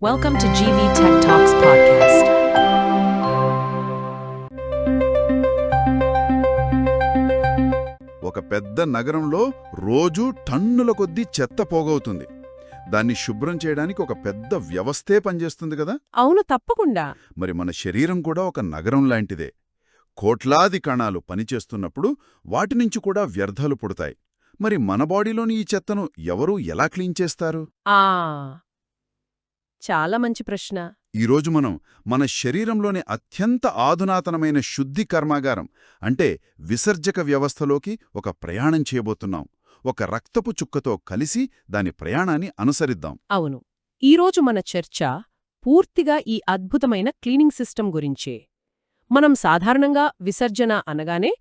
Welcome to GV Tech Talks podcast. ఒక పెద్ద నగరంలో రోజూ టన్నుల కొద్దీ చెత్త పోగవుతుంది. దాన్ని శుభ్రం చేయడానికి ఒక పెద్ద వ్యవస్థే పనిచేస్తుంది కదా. అవును, తప్పకుండా. మరి మన శరీరం కూడా ఒక నగరం లాంటిదే. కోట్లాది కణాలు పనిచేస్తున్నప్పుడు వాటి నుంచి కూడా వ్యర్థాలు పుడతాయి. మరి మన బాడీలోని ఈ చెత్తను ఎవరూ ఎలా క్లీన్ చేస్తారు? చాలా మంచి ప్రశ్న. ఈరోజు మనం మన శరీరంలోని అత్యంత ఆధునాతనమైన శుద్ధి కర్మాగారం అంటే విసర్జక వ్యవస్థలోకి ఒక ప్రయాణం చేయబోతున్నాం. ఒక రక్తపు చుక్కతో కలిసి దాని ప్రయాణాన్ని అనుసరిద్దాం. అవును, ఈరోజు మన చర్చ పూర్తిగా ఈ అద్భుతమైన క్లీనింగ్ సిస్టమ్ గురించే. మనం సాధారణంగా విసర్జన అనగానే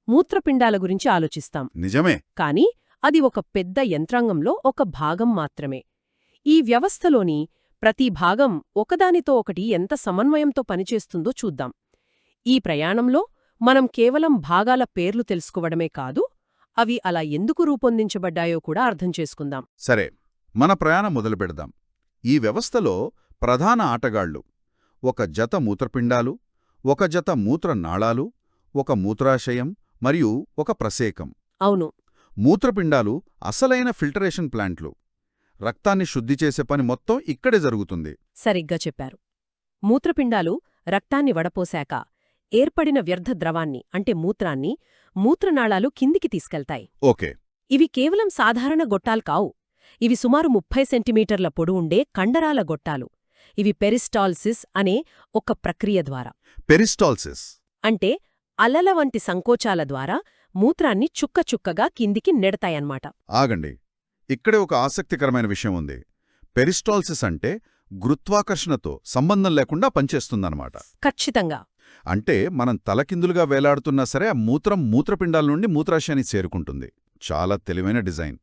మూత్రపిండాల గురించి ఆలోచిస్తాం. నిజమే. కానీ అది ఒక పెద్ద యంత్రాంగంలో ఒక భాగం మాత్రమే. ఈ వ్యవస్థలోని ప్రతి భాగం ఒకదానితో ఒకటి ఎంత సమన్వయంతో పనిచేస్తుందో చూద్దాం. ఈ ప్రయాణంలో మనం కేవలం భాగాల పేర్లు తెలుసుకోవడమే కాదు, అవి అలా ఎందుకు రూపొందించబడ్డాయో కూడా అర్థం చేసుకుందాం. సరే, మన ప్రయాణం మొదలుపెడదాం. ఈ వ్యవస్థలో ప్రధాన ఆటగాళ్లు ఒక జత మూత్రపిండాలు, ఒక జత మూత్రనాళాలు, ఒక మూత్రాశయం మరియు ఒక ప్రసేకం. అవును, మూత్రపిండాలు అసలైన ఫిల్టరేషన్ ప్లాంట్లు. రక్తాన్ని శుద్ధి చేసే పని మొత్తం ఇక్కడే జరుగుతుంది. సరిగ్గా చెప్పారు. మూత్రపిండాలు రక్తాన్ని వడపోశాక ఏర్పడిన వ్యర్థ ద్రవాన్ని అంటే మూత్రాన్ని మూత్రనాళాలు కిందికి తీసుకెళ్తాయి. ఓకే. ఇవి కేవలం సాధారణ గొట్టాలు కావు. ఇవి సుమారు 30 సెంటీమీటర్ల పొడవుండే కండరాల గొట్టాలు. ఇవి పెరిస్టాల్సిస్ అనే ఒక ప్రక్రియ ద్వారా పెరిస్టాల్సిస్ అంటే అలల వంటి సంకోచాల ద్వారా మూత్రాన్ని చుక్కచుక్కగా కిందికి నెడతాయన్నమాట. ఆగండి, ఇక్కడే ఒక ఆసక్తికరమైన విషయం ఉంది. పెరిస్టాల్సిస్ అంటే గురుత్వాకర్షణతో సంబంధం లేకుండా పనిచేస్తుందన్నమాట. ఖచ్చితంగా. అంటే మనం తలకిందులుగా వేలాడుతున్నా సరే ఆ మూత్రం మూత్రపిండాల నుండి మూత్రాశయానికి చేరుకుంటుంది. చాలా తెలివైన డిజైన్.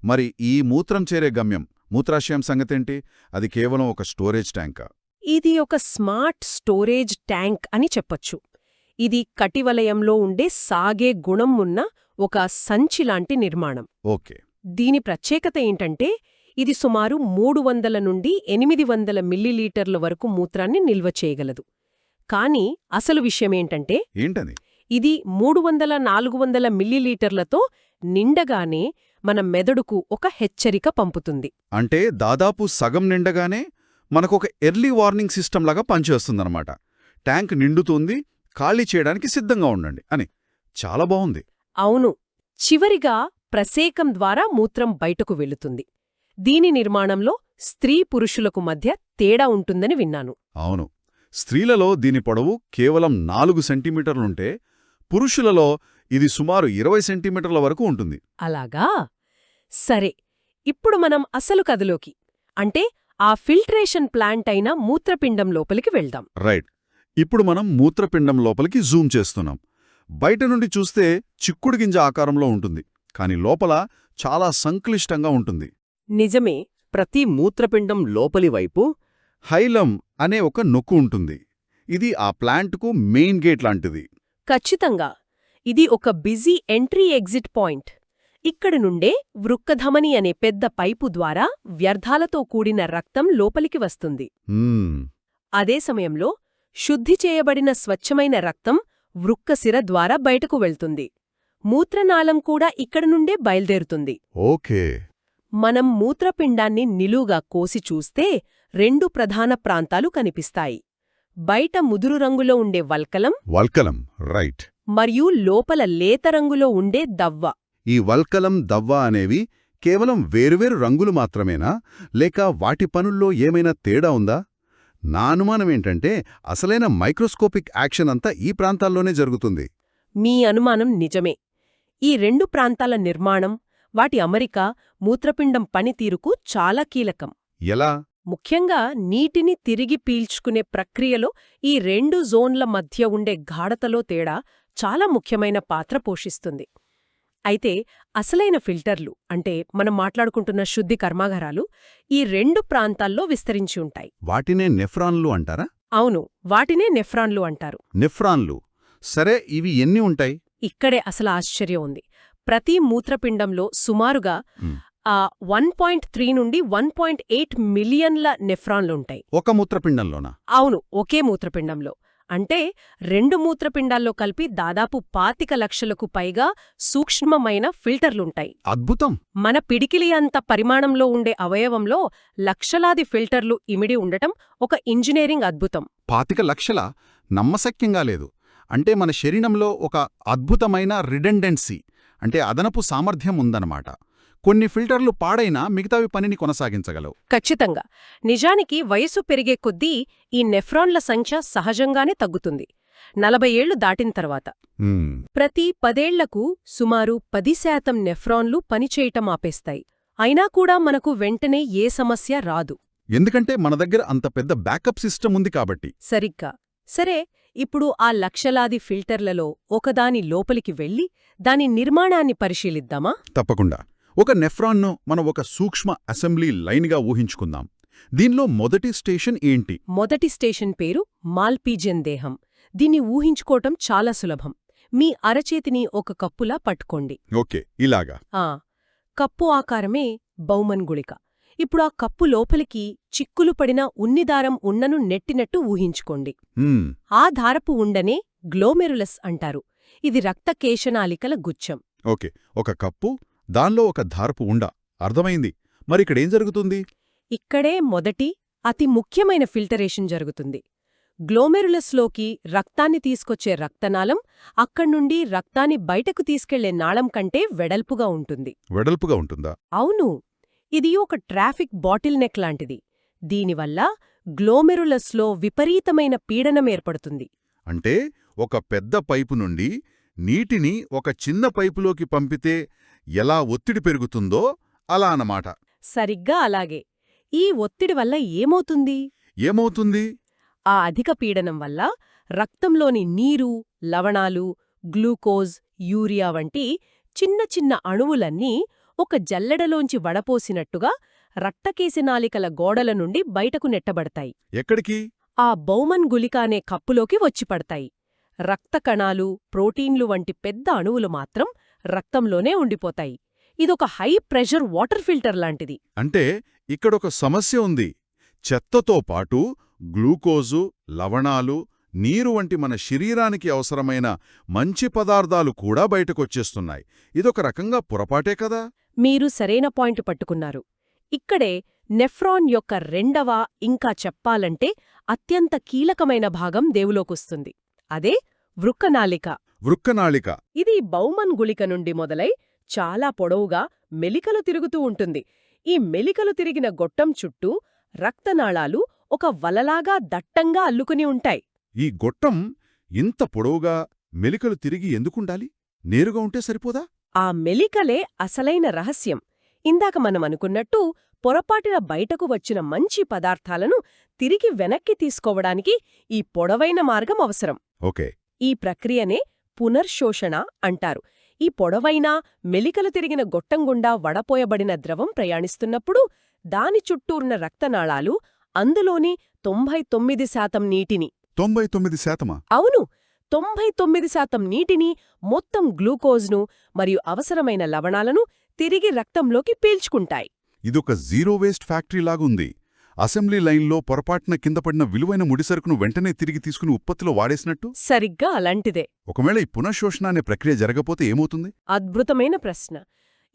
మరి ఈ మూత్రం చేరే గమ్యం మూత్రాశయం సంగతేంటి? అది కేవలం ఒక స్టోరేజ్ ట్యాంకా? ఇది ఒక స్మార్ట్ స్టోరేజ్ ట్యాంక్ అని చెప్పొచ్చు. ఇది కటివలయంలో ఉండే సాగే గుణం ఉన్న ఒక సంచిలాంటి నిర్మాణం. ఓకే. దీని ప్రత్యేకత ఏంటంటే ఇది సుమారు 300 నుండి 800 మిల్లీలీటర్ల వరకు మూత్రాన్ని నిల్వ చేయగలదు. కానీ అసలు విషయమేంటంటే ఏంటది? ఇది 300-400 మిల్లీలీటర్లతో నిండగానే మన మెదడుకు ఒక హెచ్చరిక పంపుతుంది. అంటే దాదాపు సగం నిండగానే మనకొక ఎర్లీ వార్నింగ్ సిస్టమ్ లాగా పనిచేస్తుందన్నమాట. ట్యాంక్ నిండుతుంది, ఖాళీ చేయడానికి సిద్ధంగా ఉండండి అని. చాలా బావుంది. అవును. చివరిగా ప్రసేకం ద్వారా మూత్రం బయటకు వెళుతుంది. దీని నిర్మాణంలో స్త్రీ పురుషులకు మధ్య తేడా ఉంటుందని విన్నాను. అవును, స్త్రీలలో దీని పొడవు కేవలం 4 సెంటీమీటర్లుంటే పురుషులలో ఇది సుమారు 20 సెంటీమీటర్ల వరకు ఉంటుంది. అలాగా? సరే, ఇప్పుడు మనం అసలు కథలోకి అంటే ఆ ఫిల్ట్రేషన్ ప్లాంట్ అయిన మూత్రపిండం లోపలికి వెళ్దాం. రైట్. ఇప్పుడు మనం మూత్రపిండం లోపలికి జూమ్ చేస్తున్నాం. బయట నుండి చూస్తే చిక్కుడు గింజ ఆకారంలో ఉంటుంది, కాని లోపల చాలా సంక్లిష్టంగా ఉంటుంది. నిజమే. ప్రతి మూత్రపిండం లోపలి వైపు హైలం అనే ఒక నొక్కు ఉంటుంది. ఇది ఆ ప్లాంట్కు మెయిన్ గేట్ లాంటిది. ఖచ్చితంగా. ఇది ఒక బిజీ ఎంట్రీ ఎగ్జిట్ పాయింట్. ఇక్కడి నుండే వృక్కధమని అనే పెద్ద పైపు ద్వారా వ్యర్థాలతో కూడిన రక్తం లోపలికి వస్తుంది. అదే సమయంలో శుద్ధి చేయబడిన స్వచ్ఛమైన రక్తం వృక్కసిర ద్వారా బయటకు వెళ్తుంది. మూత్రనాళం కూడా ఇక్కడి నుండే బయల్దేరుతుంది. ఓకే. మనం మూత్రపిండాన్ని నిలువుగా కోసి చూస్తే 2 ప్రధాన ప్రాంతాలు కనిపిస్తాయి. బయట ముదురు రంగులో ఉండే వల్కలం రైట్. మరియు లోపల లేత రంగులో ఉండే దవ్వ. ఈ వల్కలం, దవ్వ అనేవి కేవలం వేరువేరు రంగులు మాత్రమేనా, లేక వాటి పనుల్లో ఏమైనా తేడా ఉందా? నా అనుమానమేంటంటే అసలైన మైక్రోస్కోపిక్ యాక్షన్ అంతా ఈ ప్రాంతాల్లోనే జరుగుతుంది. మీ అనుమానం నిజమే. ఈ 2 ప్రాంతాల నిర్మాణం, వాటి అమరిక మూత్రపిండం పనితీరుకు చాలా కీలకం. ఎలా? ముఖ్యంగా నీటిని తిరిగి పీల్చుకునే ప్రక్రియలో ఈ 2 జోన్ల మధ్య ఉండే గాఢతలో తేడా చాలా ముఖ్యమైన పాత్ర పోషిస్తుంది. అయితే అసలైన ఫిల్టర్లు అంటే మనం మాట్లాడుకుంటున్న శుద్ధి కర్మాగారాలు ఈ 2 ప్రాంతాల్లో విస్తరించి ఉంటాయి. వాటినే నెఫ్రాన్లు అంటారా? అవును, వాటినే నెఫ్రాన్లు అంటారు. నెఫ్రాన్లు. సరే, ఇవి ఎన్ని ఉంటాయి? ఇక్కడే అసలు ఆశ్చర్యం ఉంది. ప్రతి మూత్రపిండంలో సుమారుగా 1.3 నుండి 1.8 మిలియన్ల నెఫ్రాన్లుంటాయి. ఒక మూత్రపిండంలోనా? అవును, ఒకే మూత్రపిండంలో. అంటే 2 మూత్రపిండాల్లో కలిపి దాదాపు 25 లక్షలకు పైగా సూక్ష్మమైన ఫిల్టర్లుంటాయి. అద్భుతం! మన పిడికిలి అంత పరిమాణంలో ఉండే అవయవంలో లక్షలాది ఫిల్టర్లు ఇమిడి ఉండటం ఒక ఇంజనీరింగ్ అద్భుతం. 25 లక్షల నమ్మశక్యంగా లేదు. అంటే మన శరీరంలో ఒక అద్భుతమైన రిడెండెన్సీ, అంటే అదనపు సామర్థ్యం ఉందన్నమాట. కొన్ని ఫిల్టర్లు పాడైనా మిగతావి పనిని కొనసాగించగలవు. ఖచ్చితంగా. నిజానికి వయసు పెరిగే కొద్దీ ఈ నెఫ్రాన్ల సంఖ్య సహజంగానే తగ్గుతుంది 40 ఏళ్లు దాటిన తర్వాత. ప్రతి 10 ఏళ్లకు సుమారు 10% నెఫ్రాన్లు పనిచేయటం ఆపేస్తాయి. అయినా కూడా మనకు వెంటనే ఏ సమస్య రాదు. ఎందుకంటే మన దగ్గర అంత పెద్ద బ్యాకప్ సిస్టమ్ ఉంది కాబట్టి. సరిగ్గా. సరే, ఇప్పుడు ఆ లక్షలాది ఫిల్టర్లలో ఒకదాని లోపలికి వెళ్ళి దాని నిర్మాణాన్ని పరిశీలిద్దామా? తప్పకుండా. ఒక నెఫ్రాన్ను మనం ఒక సూక్ష్మ అసెంబ్లీ లైన్గా ఊహించుకుందాం. దీనిలో మొదటి స్టేషన్ ఏంటి? మొదటి స్టేషన్ పేరు మాల్పీజియన్ దేహం. దీన్ని ఊహించుకోవటం చాలా సులభం. మీ అరచేతిని ఒక కప్పులా పట్టుకోండి. ఓకే, ఇలాగా. కప్పు ఆకారమే బౌమన్ గుళిక. ఇప్పుడు ఆ కప్పు లోపలికి చిక్కులు పడిన ఉన్నిదారం ఉన్నను నెట్టినట్టు ఊహించుకోండి. ఆ దారపు ఉండనే గ్లోమెరులస్ అంటారు. ఇది రక్త కేశనాళికల గుచ్ఛం. ఓకే, ఒక కప్పు, దానిలో ఒక దారపు ఉండ. అర్థమైంది. మరిక్కడేం జరుగుతుంది? ఇక్కడే మొదటి అతి ముఖ్యమైన ఫిల్టరేషన్ జరుగుతుంది. గ్లోమెరులస్లోకి రక్తాన్ని తీసుకొచ్చే రక్తనాళం అక్కడ్నుండి రక్తాన్ని బయటకు తీసుకెళ్లే నాళం కంటే వెడల్పుగా ఉంటుంది. వెడల్పుగా ఉంటుందా? అవును. ఇది ఒక ట్రాఫిక్ బాటిల్ నెక్ లాంటిది. దీనివల్ల గ్లోమెరులస్లో విపరీతమైన పీడనం ఏర్పడుతుంది. అంటే ఒక పెద్ద పైపు నుండి నీటిని ఒక చిన్న పైపులోకి పంపితే ఎలా ఒత్తిడి పెరుగుతుందో అలా అన్నమాట. సరిగ్గా అలాగే. ఈ ఒత్తిడి వల్ల ఏమవుతుంది? ఆ అధిక పీడనం వల్ల రక్తంలోని నీరు, లవణాలు, గ్లూకోజ్, యూరియా వంటి చిన్న చిన్న అణువులన్నీ ఒక జల్లెడలోంచి వడపోసినట్టుగా రక్తకేశనాళికల గోడల నుండి బయటకు నెట్టబడతాయి. ఎక్కడికి? ఆ బౌమన్ గుళిక అనే కప్పులోకి వచ్చిపడతాయి. రక్తకణాలు, ప్రోటీన్లు వంటి పెద్ద అణువులు మాత్రం రక్తంలోనే ఉండిపోతాయి. ఇదొక హై ప్రెషర్ వాటర్ ఫిల్టర్ లాంటిది. అంటే ఇక్కడొక సమస్య ఉంది. చెత్తతో పాటు గ్లూకోజు, లవణాలు, నీరు వంటి మన శరీరానికి అవసరమైన మంచి పదార్థాలు కూడా బయటకొచ్చేస్తున్నాయి. ఇదొక రకంగా పొరపాటే కదా? మీరు సరైన పాయింట్ పట్టుకున్నారు. ఇక్కడే నెఫ్రాన్ యొక్క రెండవ, ఇంకా చెప్పాలంటే అత్యంత కీలకమైన భాగం దేవులోకొస్తుంది. అదే వృక్కనాళిక. వృక్కనాళిక. ఇది బౌమన్ గుళిక నుండి మొదలై చాలా పొడవుగా మెలికలు తిరుగుతూ ఉంటుంది. ఈ మెలికలు తిరిగిన గొట్టం చుట్టూ రక్తనాళాలు ఒక వలలాగా దట్టంగా అల్లుకుని ఉంటాయి. ఈ గొట్టం ఇంత పొడవుగా మెలికలు తిరిగి ఎందుకుండాలి? నేరుగా ఉంటే సరిపోదా? ఆ మెలికలే అసలైన రహస్యం. ఇందాక మనమనుకున్నట్టు పొరపాటున బయటకు వచ్చిన మంచి పదార్థాలను తిరిగి వెనక్కి తీసుకోవడానికి ఈ పొడవైన మార్గం అవసరం. ఓకే. ఈ ప్రక్రియనే పునర్శోషణ అంటారు. ఈ పొడవైన, మెలికలు తిరిగిన గొట్టం గుండా వడపోయబడిన ద్రవం ప్రయాణిస్తున్నప్పుడు దాని చుట్టూరున్న రక్తనాళాలు అందులోని 99% నీటిని 99%? అవును, 99% నీటిని, మొత్తం గ్లూకోజ్ను మరియు అవసరమైన లవణాలను తిరిగి రక్తంలోకి పీల్చుకుంటాయి. ఇదొక జీరో వేస్ట్ ఫ్యాక్టరీలాగుంది. అసెంబ్లీ లైన్లో పొరపాటున కింద పడిన విలువైన ముడిసరుకును వెంటనే తిరిగి తీసుకుని ఉత్పత్తిలో వాడేసినట్టు. సరిగ్గా అలాంటిదే. ఒకవేళ ఈ పునఃశోషణ అనే ప్రక్రియ జరగపోతే ఏమవుతుంది? అద్భుతమైన ప్రశ్న.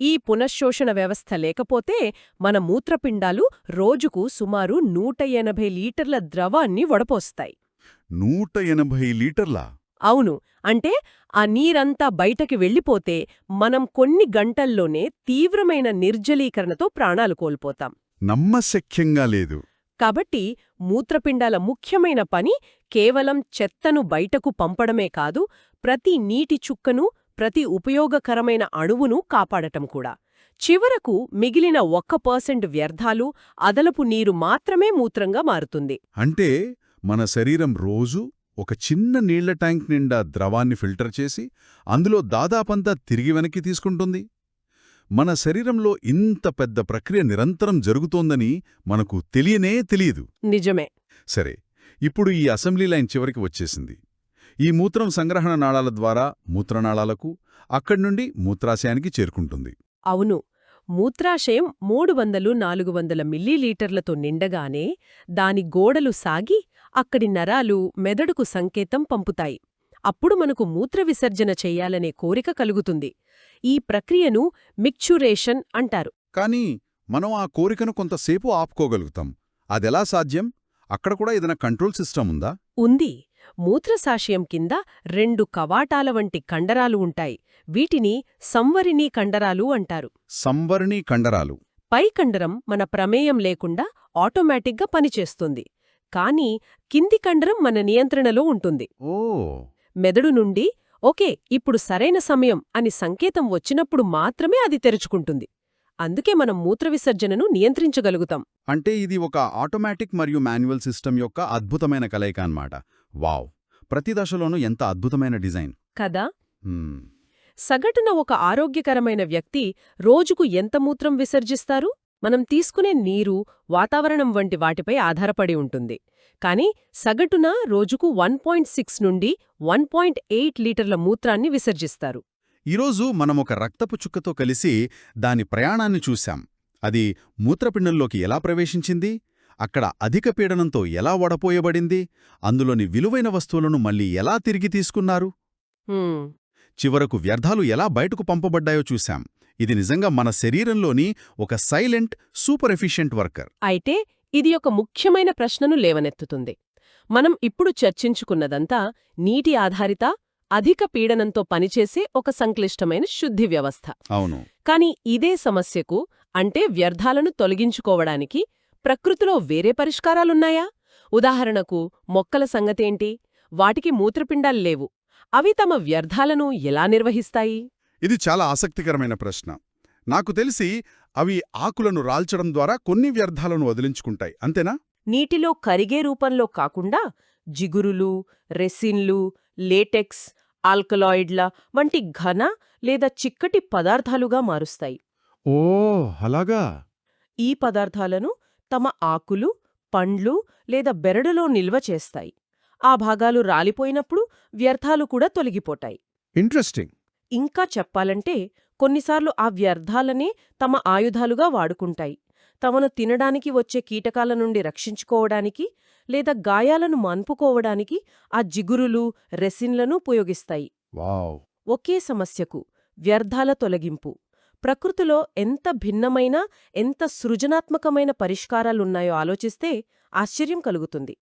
ఈ పునఃశోషణ వ్యవస్థ లేకపోతే మన మూత్రపిండాలు రోజుకు సుమారు 180 లీటర్ల ద్రవాన్ని వడపోస్తాయి. 180 లీటర్లా? అవును. అంటే ఆ నీరంతా బయటకి వెళ్ళిపోతే మనం కొన్ని గంటల్లోనే తీవ్రమైన నిర్జలీకరణతో ప్రాణాలు కోల్పోతాం. నమ్మశక్యంగా లేదు. కాబట్టి మూత్రపిండాల ముఖ్యమైన పని కేవలం చెత్తను బయటకు పంపడమే కాదు, ప్రతి నీటి చుక్కను, ప్రతి ఉపయోగకరమైన అణువును కాపాడటం కూడా. చివరకు మిగిలిన 1% వ్యర్థాలు, అదలపు నీరు మాత్రమే మూత్రంగా మారుతుంది. అంటే మన శరీరం రోజూ ఒక చిన్న నీళ్ల ట్యాంక్ నిండా ద్రవాన్ని ఫిల్టర్ చేసి అందులో దాదాపంతా తిరిగి వెనక్కి తీసుకుంటుంది. మన శరీరంలో ఇంత పెద్ద ప్రక్రియ నిరంతరం జరుగుతోందని మనకు తెలియదు. నిజమే. సరే, ఇప్పుడు ఈ అసెంబ్లీ లైన్ చివరికి వచ్చేసింది. ఈ మూత్రం సంగ్రహణ నాళాల ద్వారా మూత్రనాళాలకు, అక్కడ్నుండి మూత్రాశయానికి చేరుకుంటుంది. అవును. మూత్రాశయం 300-400 మిల్లీలీటర్లతో నిండగానే దాని గోడలు సాగి అక్కడి నరాలు మెదడుకు సంకేతం పంపుతాయి. అప్పుడు మనకు మూత్ర విసర్జన చెయ్యాలనే కోరిక కలుగుతుంది. ఈ ప్రక్రియను మిక్చురేషన్ అంటారు. కానీ మనం ఆ కోరికను కొంతసేపు ఆపుకోగలుగుతాం. అదెలా సాధ్యం? అక్కడ కూడా ఏదైనా కంట్రోల్ సిస్టమ్ ఉందా? ఉంది. మూత్రశాశయం కింద 2 కవాటాల వంటి కండరాలు ఉంటాయి. వీటిని సంవరిణీ కండరాలు అంటారు. సంవరణీ కండరాలు. పై కండరం మన ప్రమేయం లేకుండా ఆటోమేటిక్గా పనిచేస్తుంది. కానీ కింది కండరం మన నియంత్రణలో ఉంటుంది. ఓ మెదడు నుండి ఓకే ఇప్పుడు సరైన సమయం అని సంకేతం వచ్చినప్పుడు మాత్రమే అది తెరుచుకుంటుంది. అందుకే మనం మూత్ర విసర్జనను నియంత్రించగలుగుతాం. అంటే ఇది ఒక ఆటోమేటిక్ మరియు మాన్యువల్ సిస్టమ్ యొక్క అద్భుతమైన కలయిక అన్నమాట. వావ్! ప్రతి దశలోనూ ఎంత అద్భుతమైన డిజైన్. కదా? హ్మ్. సగటున ఒక ఆరోగ్యకరమైన వ్యక్తి రోజుకు ఎంత మూత్రం విసర్జిస్తారు? మనం తీసుకునే నీరు, వాతావరణం వంటి వాటిపై ఆధారపడి ఉంటుంది. కానీ సగటున రోజుకు 1.6 నుండి 1.8 లీటర్ల మూత్రాన్ని విసర్జిస్తారు. ఈరోజు మనం ఒక రక్తపు చుక్కతో కలిసి దాని ప్రయాణాన్ని చూశాం. అది మూత్రపిండంలోకి ఎలా ప్రవేశించింది, అక్కడ అధిక పీడనంతో ఎలా వడపోయబడింది, అందులోని విలువైన వస్తువులను మళ్ళీ ఎలా తిరిగి తీసుకున్నారు, హ్మ్. చివరకు వ్యర్థాలు ఎలా బయటకు పంపబడ్డాయో చూశాం. ఇది నిజంగా మన శరీరంలోని ఒక సైలెంట్, సూపర్ ఎఫిషియెంట్ వర్కర్. అయితే ఇది ఒక ముఖ్యమైన ప్రశ్నను లేవనెత్తుతుంది. మనం ఇప్పుడు చర్చించుకున్నదంతా నీటి ఆధారిత, అధిక పీడనంతో పనిచేసే ఒక సంక్లిష్టమైన శుద్ధి వ్యవస్థ. అవును. కాని ఇదే సమస్యకు, అంటే వ్యర్థాలను తొలగించుకోవడానికి ప్రకృతిలో వేరే పరిష్కారాలున్నాయా? ఉదాహరణకు మొక్కల సంగతేంటి? వాటికి మూత్రపిండాలు లేవు. అవి తమ వ్యర్థాలను ఎలా నిర్వహిస్తాయి? ఇది చాలా ఆసక్తికరమైన ప్రశ్న. నాకు తెలిసి అవి ఆకులను రాల్చడం ద్వారా కొన్ని వ్యర్థాలను వదిలించుకుంటాయి, అంతేనా? నీటిలో కరిగే రూపంలో కాకుండా జిగురులు, రెసిన్లు, లేటెక్స్, ఆల్కలాయిడ్ల వంటి ఘన లేదా చిక్కటి పదార్థాలుగా మారుస్తాయి. ఓ అలాగా. ఈ పదార్థాలను తమ ఆకులు, పండ్లు లేదా బెరడులో నిల్వ చేస్తాయి. ఆ భాగాలు రాలిపోయినప్పుడు వ్యర్థాలు కూడా తొలగిపోతాయి. ఇంట్రెస్టింగ్. ఇంకా చెప్పాలంటే కొన్నిసార్లు ఆ వ్యర్థాలనే తమ ఆయుధాలుగా వాడుకుంటాయి. తమను తినడానికి వచ్చే కీటకాల నుండి రక్షించుకోవడానికి లేదా గాయాలను మాన్పుకోవడానికి ఆ జిగురులు, రెసిన్లను ఉపయోగిస్తాయి. వావ్! ఒకే సమస్యకు వ్యర్థాల తొలగింపు. ప్రకృతిలో ఎంత భిన్నమైన, ఎంత సృజనాత్మకమైన పరిష్కారాలున్నాయో ఆలోచిస్తే ఆశ్చర్యం కలుగుతుంది.